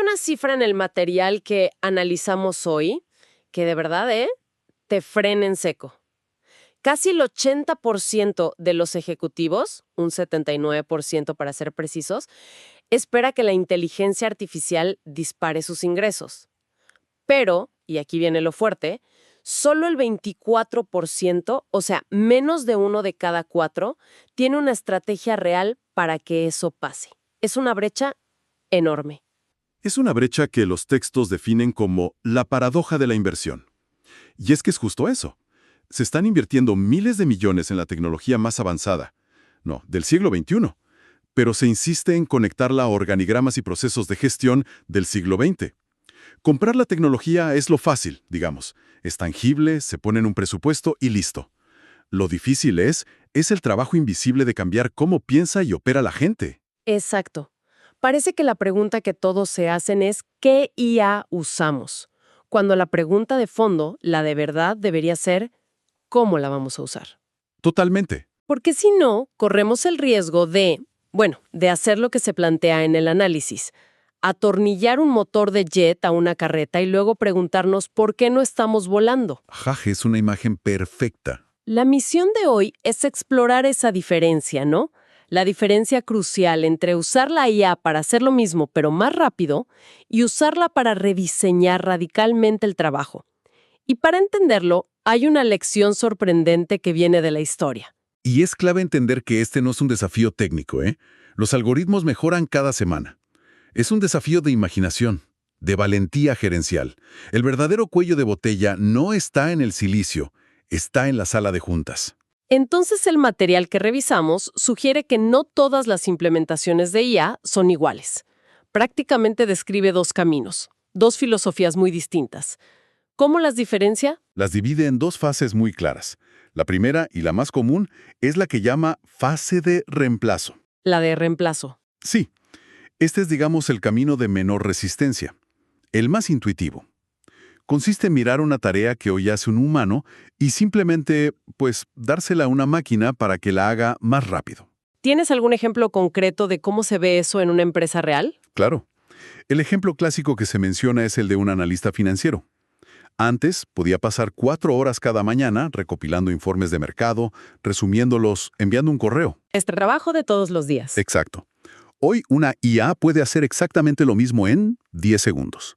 una cifra en el material que analizamos hoy que de verdad, te frena en seco. Casi el 80% de los ejecutivos, un 79% para ser precisos, espera que la inteligencia artificial dispare sus ingresos. Pero, y aquí viene lo fuerte, solo el 24%, o sea, menos de 1 de cada 4, tiene una estrategia real para que eso pase. Es una brecha enorme. Es una brecha que los textos definen como la paradoja de la inversión. Y es que es justo eso. Se están invirtiendo miles de millones en la tecnología más avanzada, no, del siglo XXI, pero se insiste en conectarla a organigramas y procesos de gestión del siglo XX. Comprar la tecnología es lo fácil, digamos. Es tangible, se pone en un presupuesto y listo. Lo difícil es el trabajo invisible de cambiar cómo piensa y opera la gente. Exacto. Parece que la pregunta que todos se hacen es ¿qué IA usamos? Cuando la pregunta de fondo, la de verdad, debería ser ¿cómo la vamos a usar? Totalmente. Porque si no, corremos el riesgo de hacer lo que se plantea en el análisis. Atornillar un motor de jet a una carreta y luego preguntarnos por qué no estamos volando. Jaje es una imagen perfecta. La misión de hoy es explorar esa diferencia, ¿no? La diferencia crucial entre usar la IA para hacer lo mismo pero más rápido y usarla para rediseñar radicalmente el trabajo. Y para entenderlo, hay una lección sorprendente que viene de la historia. Y es clave entender que este no es un desafío técnico, ¿eh? Los algoritmos mejoran cada semana. Es un desafío de imaginación, de valentía gerencial. El verdadero cuello de botella no está en el silicio, está en la sala de juntas. Entonces el material que revisamos sugiere que no todas las implementaciones de IA son iguales. Prácticamente describe dos caminos, dos filosofías muy distintas. ¿Cómo las diferencia? Las divide en dos fases muy claras. La primera, y la más común, es la que llama fase de reemplazo. La de reemplazo. Sí, este es, digamos, el camino de menor resistencia, el más intuitivo. Consiste en mirar una tarea que hoy hace un humano y simplemente, dársela a una máquina para que la haga más rápido. ¿Tienes algún ejemplo concreto de cómo se ve eso en una empresa real? Claro. El ejemplo clásico que se menciona es el de un analista financiero. Antes, podía pasar 4 horas cada mañana recopilando informes de mercado, resumiéndolos, enviando un correo. Este trabajo de todos los días. Exacto. Hoy una IA puede hacer exactamente lo mismo en 10 segundos.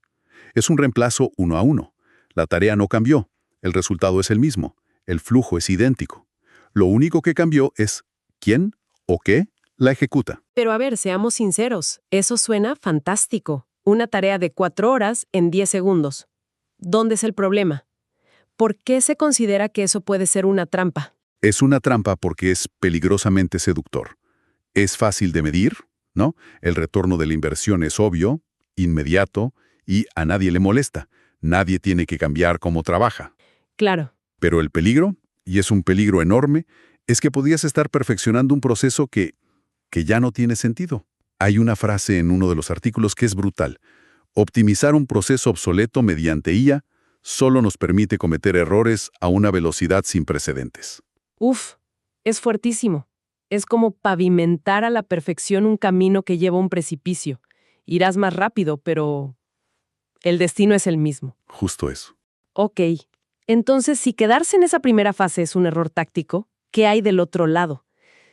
Es un reemplazo 1 a 1. La tarea no cambió. El resultado es el mismo. El flujo es idéntico. Lo único que cambió es quién o qué la ejecuta. Pero a ver, seamos sinceros. Eso suena fantástico. Una tarea de 4 horas en 10 segundos. ¿Dónde es el problema? ¿Por qué se considera que eso puede ser una trampa? Es una trampa porque es peligrosamente seductor. Es fácil de medir, ¿no? El retorno de la inversión es obvio, inmediato, y a nadie le molesta. Nadie tiene que cambiar cómo trabaja. Claro. Pero el peligro, y es un peligro enorme, es que podías estar perfeccionando un proceso que ya no tiene sentido. Hay una frase en uno de los artículos que es brutal. Optimizar un proceso obsoleto mediante IA solo nos permite cometer errores a una velocidad sin precedentes. Uf, es fuertísimo. Es como pavimentar a la perfección un camino que lleva a un precipicio. Irás más rápido, pero el destino es el mismo. Justo eso. Ok. Entonces, si quedarse en esa primera fase es un error táctico, ¿qué hay del otro lado?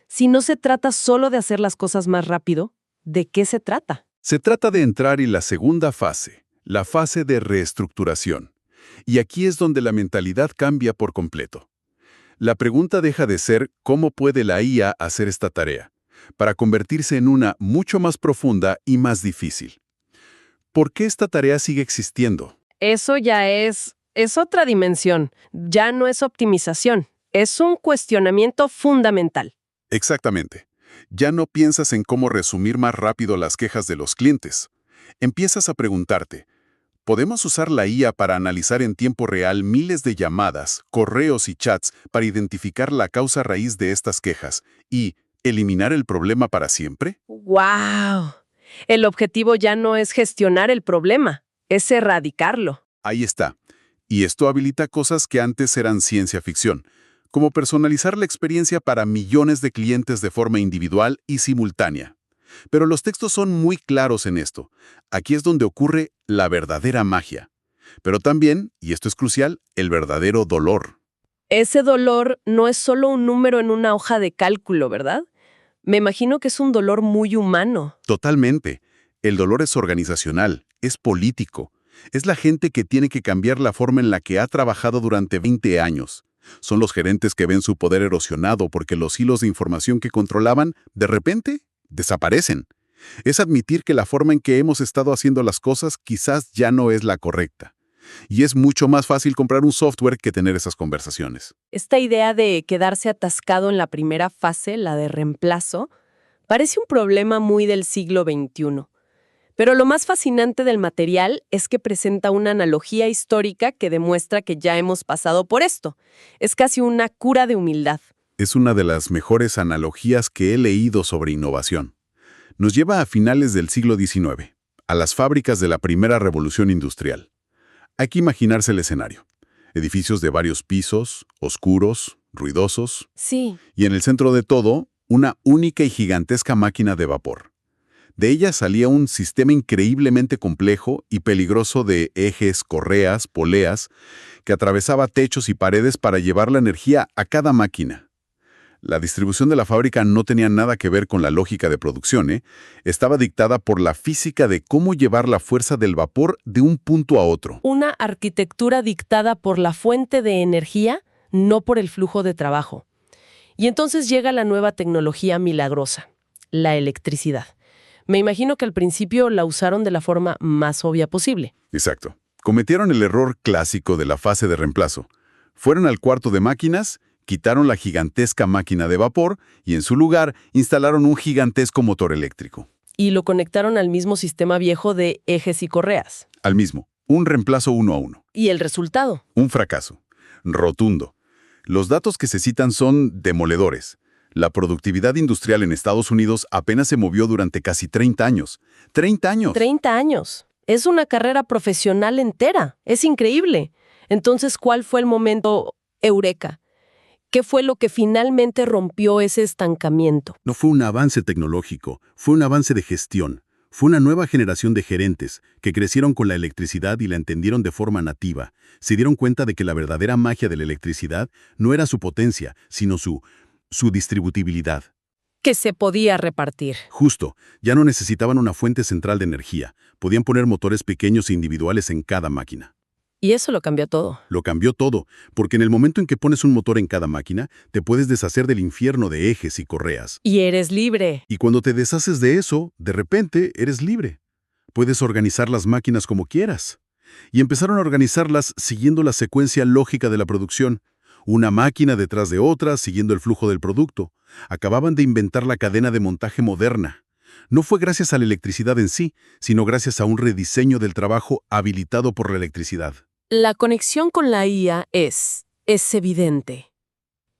Si no se trata solo de hacer las cosas más rápido, ¿de qué se trata? Se trata de entrar en la segunda fase, la fase de reestructuración. Y aquí es donde la mentalidad cambia por completo. La pregunta deja de ser ¿cómo puede la IA hacer esta tarea?, para convertirse en una mucho más profunda y más difícil. ¿Por qué esta tarea sigue existiendo? Eso ya es otra dimensión. Ya no es optimización. Es un cuestionamiento fundamental. Exactamente. Ya no piensas en cómo resumir más rápido las quejas de los clientes. Empiezas a preguntarte, ¿podemos usar la IA para analizar en tiempo real miles de llamadas, correos y chats para identificar la causa raíz de estas quejas y eliminar el problema para siempre? ¡Wow! El objetivo ya no es gestionar el problema, es erradicarlo. Ahí está. Y esto habilita cosas que antes eran ciencia ficción, como personalizar la experiencia para millones de clientes de forma individual y simultánea. Pero los textos son muy claros en esto. Aquí es donde ocurre la verdadera magia. Pero también, y esto es crucial, el verdadero dolor. Ese dolor no es solo un número en una hoja de cálculo, ¿verdad? Me imagino que es un dolor muy humano. Totalmente. El dolor es organizacional, es político. Es la gente que tiene que cambiar la forma en la que ha trabajado durante 20 años. Son los gerentes que ven su poder erosionado porque los hilos de información que controlaban, de repente, desaparecen. Es admitir que la forma en que hemos estado haciendo las cosas quizás ya no es la correcta. Y es mucho más fácil comprar un software que tener esas conversaciones. Esta idea de quedarse atascado en la primera fase, la de reemplazo, parece un problema muy del siglo XXI. Pero lo más fascinante del material es que presenta una analogía histórica que demuestra que ya hemos pasado por esto. Es casi una cura de humildad. Es una de las mejores analogías que he leído sobre innovación. Nos lleva a finales del siglo XIX, a las fábricas de la primera revolución industrial. Hay que imaginarse el escenario. Edificios de varios pisos, oscuros, ruidosos, Sí. y en el centro de todo, una única y gigantesca máquina de vapor. De ella salía un sistema increíblemente complejo y peligroso de ejes, correas, poleas, que atravesaba techos y paredes para llevar la energía a cada máquina. La distribución de la fábrica no tenía nada que ver con la lógica de producción, Estaba dictada por la física de cómo llevar la fuerza del vapor de un punto a otro. Una arquitectura dictada por la fuente de energía, no por el flujo de trabajo. Y entonces llega la nueva tecnología milagrosa, la electricidad. Me imagino que al principio la usaron de la forma más obvia posible. Exacto. Cometieron el error clásico de la fase de reemplazo. Fueron al cuarto de máquinas, quitaron la gigantesca máquina de vapor y en su lugar instalaron un gigantesco motor eléctrico. Y lo conectaron al mismo sistema viejo de ejes y correas. Al mismo, un reemplazo 1 a 1. ¿Y el resultado? Un fracaso. Rotundo. Los datos que se citan son demoledores. La productividad industrial en Estados Unidos apenas se movió durante casi 30 años. ¡30 años! 30 años. Es una carrera profesional entera. Es increíble. Entonces, ¿cuál fue el momento eureka? ¿Qué fue lo que finalmente rompió ese estancamiento? No fue un avance tecnológico, fue un avance de gestión. Fue una nueva generación de gerentes que crecieron con la electricidad y la entendieron de forma nativa. Se dieron cuenta de que la verdadera magia de la electricidad no era su potencia, sino su distributibilidad. Que se podía repartir. Justo, ya no necesitaban una fuente central de energía. Podían poner motores pequeños e individuales en cada máquina. Y eso lo cambió todo. Lo cambió todo, porque en el momento en que pones un motor en cada máquina, te puedes deshacer del infierno de ejes y correas. Y eres libre. Y cuando te deshaces de eso, de repente eres libre. Puedes organizar las máquinas como quieras. Y empezaron a organizarlas siguiendo la secuencia lógica de la producción. Una máquina detrás de otra, siguiendo el flujo del producto. Acababan de inventar la cadena de montaje moderna. No fue gracias a la electricidad en sí, sino gracias a un rediseño del trabajo habilitado por la electricidad. La conexión con la IA es evidente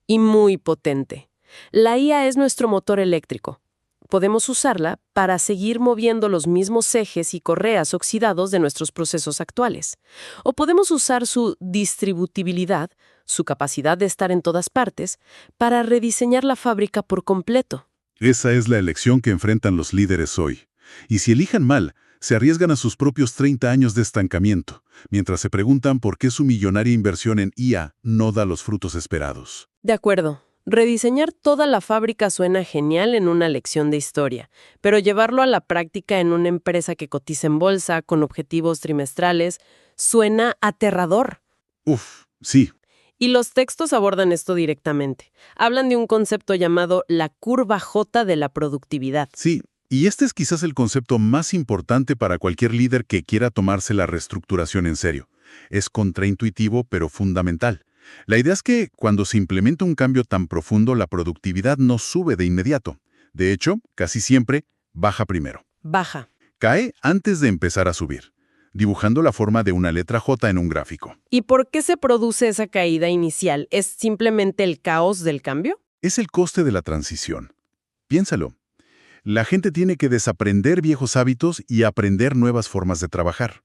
y muy potente. La IA es nuestro motor eléctrico. Podemos usarla para seguir moviendo los mismos ejes y correas oxidados de nuestros procesos actuales. O podemos usar su distributibilidad, su capacidad de estar en todas partes, para rediseñar la fábrica por completo. Esa es la elección que enfrentan los líderes hoy. Y si elijan mal, se arriesgan a sus propios 30 años de estancamiento, mientras se preguntan por qué su millonaria inversión en IA no da los frutos esperados. De acuerdo. Rediseñar toda la fábrica suena genial en una lección de historia, pero llevarlo a la práctica en una empresa que cotiza en bolsa, con objetivos trimestrales, suena aterrador. Uf, sí. Y los textos abordan esto directamente. Hablan de un concepto llamado la curva J de la productividad. Sí, y este es quizás el concepto más importante para cualquier líder que quiera tomarse la reestructuración en serio. Es contraintuitivo, pero fundamental. La idea es que cuando se implementa un cambio tan profundo, la productividad no sube de inmediato. De hecho, casi siempre baja primero. Baja. Cae antes de empezar a subir, dibujando la forma de una letra J en un gráfico. ¿Y por qué se produce esa caída inicial? ¿Es simplemente el caos del cambio? Es el coste de la transición. Piénsalo. La gente tiene que desaprender viejos hábitos y aprender nuevas formas de trabajar.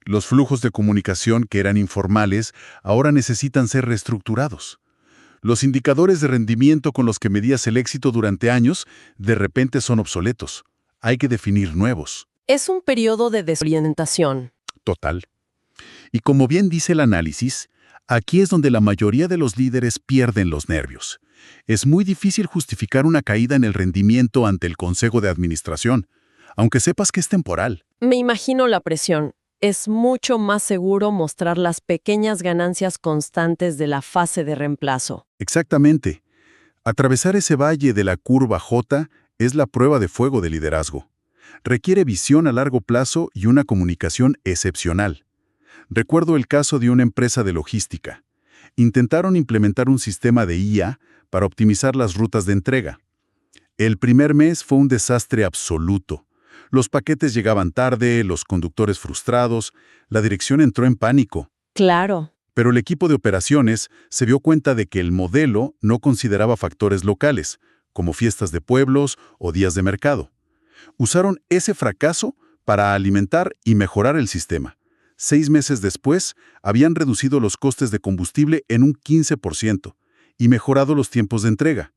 Los flujos de comunicación que eran informales ahora necesitan ser reestructurados. Los indicadores de rendimiento con los que medías el éxito durante años, de repente son obsoletos. Hay que definir nuevos. Es un periodo de desorientación. Total. Y como bien dice el análisis, aquí es donde la mayoría de los líderes pierden los nervios. Es muy difícil justificar una caída en el rendimiento ante el Consejo de Administración, aunque sepas que es temporal. Me imagino la presión. Es mucho más seguro mostrar las pequeñas ganancias constantes de la fase de reemplazo. Exactamente. Atravesar ese valle de la curva J es la prueba de fuego de liderazgo. Requiere visión a largo plazo y una comunicación excepcional. Recuerdo el caso de una empresa de logística. Intentaron implementar un sistema de IA para optimizar las rutas de entrega. El primer mes fue un desastre absoluto. Los paquetes llegaban tarde, los conductores frustrados, la dirección entró en pánico. Claro. Pero el equipo de operaciones se dio cuenta de que el modelo no consideraba factores locales, como fiestas de pueblos o días de mercado. Usaron ese fracaso para alimentar y mejorar el sistema. 6 meses después, habían reducido los costes de combustible en un 15% y mejorado los tiempos de entrega.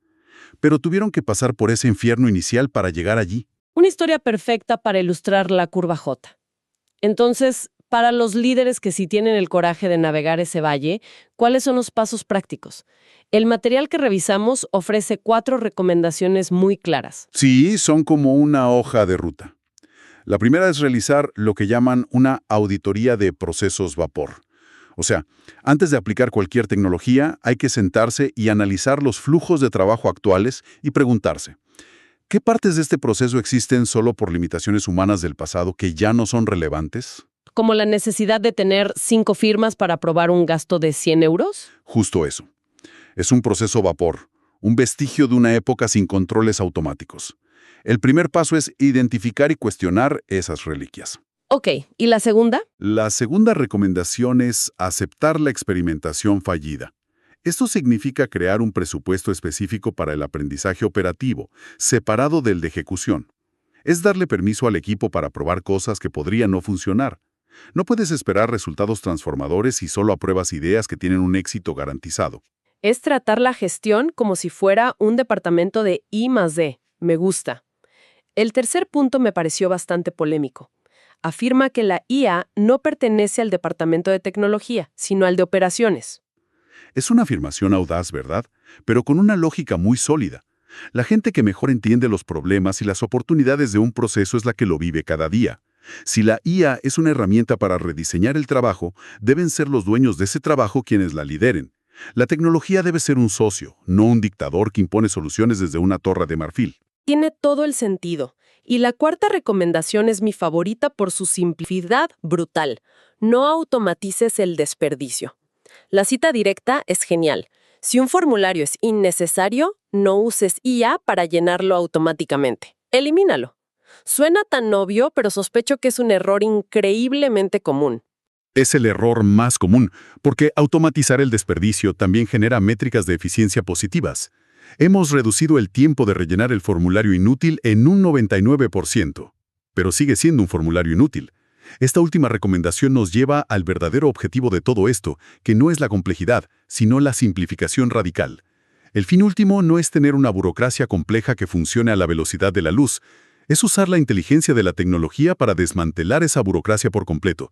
Pero tuvieron que pasar por ese infierno inicial para llegar allí. Una historia perfecta para ilustrar la curva J. Entonces, para los líderes que sí tienen el coraje de navegar ese valle, ¿cuáles son los pasos prácticos? El material que revisamos ofrece 4 recomendaciones muy claras. Sí, son como una hoja de ruta. La primera es realizar lo que llaman una auditoría de procesos vapor. O sea, antes de aplicar cualquier tecnología, hay que sentarse y analizar los flujos de trabajo actuales y preguntarse, ¿qué partes de este proceso existen solo por limitaciones humanas del pasado que ya no son relevantes? Como la necesidad de tener 5 firmas para aprobar un gasto de 100 euros. Justo eso. Es un proceso vapor, un vestigio de una época sin controles automáticos. El primer paso es identificar y cuestionar esas reliquias. Ok, ¿y la segunda? La segunda recomendación es aceptar la experimentación fallida. Esto significa crear un presupuesto específico para el aprendizaje operativo, separado del de ejecución. Es darle permiso al equipo para probar cosas que podrían no funcionar. No puedes esperar resultados transformadores si solo apruebas ideas que tienen un éxito garantizado. Es tratar la gestión como si fuera un departamento de I+D. Me gusta. El tercer punto me pareció bastante polémico. Afirma que la IA no pertenece al departamento de tecnología, sino al de operaciones. Es una afirmación audaz, ¿verdad? Pero con una lógica muy sólida. La gente que mejor entiende los problemas y las oportunidades de un proceso es la que lo vive cada día. Si la IA es una herramienta para rediseñar el trabajo, deben ser los dueños de ese trabajo quienes la lideren. La tecnología debe ser un socio, no un dictador que impone soluciones desde una torre de marfil. Tiene todo el sentido. Y la cuarta recomendación es mi favorita por su simplicidad brutal. No automatices el desperdicio. La cita directa es genial. Si un formulario es innecesario, no uses IA para llenarlo automáticamente. Elimínalo. Suena tan obvio, pero sospecho que es un error increíblemente común. Es el error más común, porque automatizar el desperdicio también genera métricas de eficiencia positivas. Hemos reducido el tiempo de rellenar el formulario inútil en un 99%, pero sigue siendo un formulario inútil. Esta última recomendación nos lleva al verdadero objetivo de todo esto, que no es la complejidad, sino la simplificación radical. El fin último no es tener una burocracia compleja que funcione a la velocidad de la luz, es usar la inteligencia de la tecnología para desmantelar esa burocracia por completo.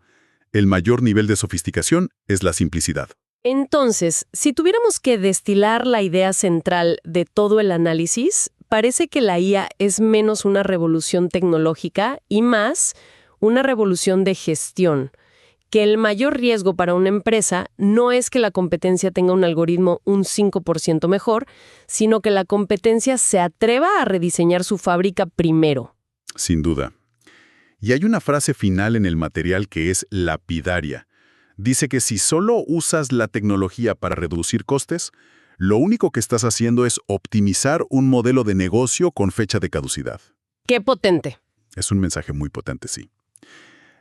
El mayor nivel de sofisticación es la simplicidad. Entonces, si tuviéramos que destilar la idea central de todo el análisis, parece que la IA es menos una revolución tecnológica y más una revolución de gestión. Que el mayor riesgo para una empresa no es que la competencia tenga un algoritmo un 5% mejor, sino que la competencia se atreva a rediseñar su fábrica primero. Sin duda. Y hay una frase final en el material que es lapidaria. Dice que si solo usas la tecnología para reducir costes, lo único que estás haciendo es optimizar un modelo de negocio con fecha de caducidad. ¡Qué potente! Es un mensaje muy potente, sí.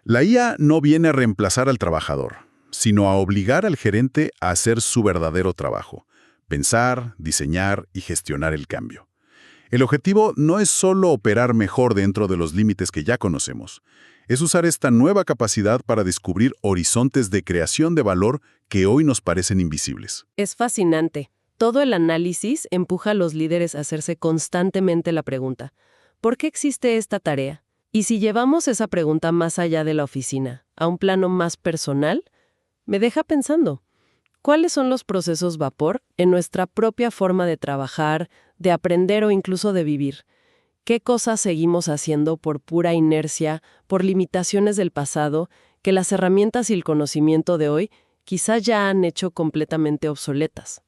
La IA no viene a reemplazar al trabajador, sino a obligar al gerente a hacer su verdadero trabajo, pensar, diseñar y gestionar el cambio. El objetivo no es solo operar mejor dentro de los límites que ya conocemos, es usar esta nueva capacidad para descubrir horizontes de creación de valor que hoy nos parecen invisibles. Es fascinante. Todo el análisis empuja a los líderes a hacerse constantemente la pregunta, ¿por qué existe esta tarea? Y si llevamos esa pregunta más allá de la oficina, a un plano más personal, me deja pensando, ¿cuáles son los procesos vapor en nuestra propia forma de trabajar, de aprender o incluso de vivir? ¿Qué cosas seguimos haciendo por pura inercia, por limitaciones del pasado, que las herramientas y el conocimiento de hoy quizás ya han hecho completamente obsoletas?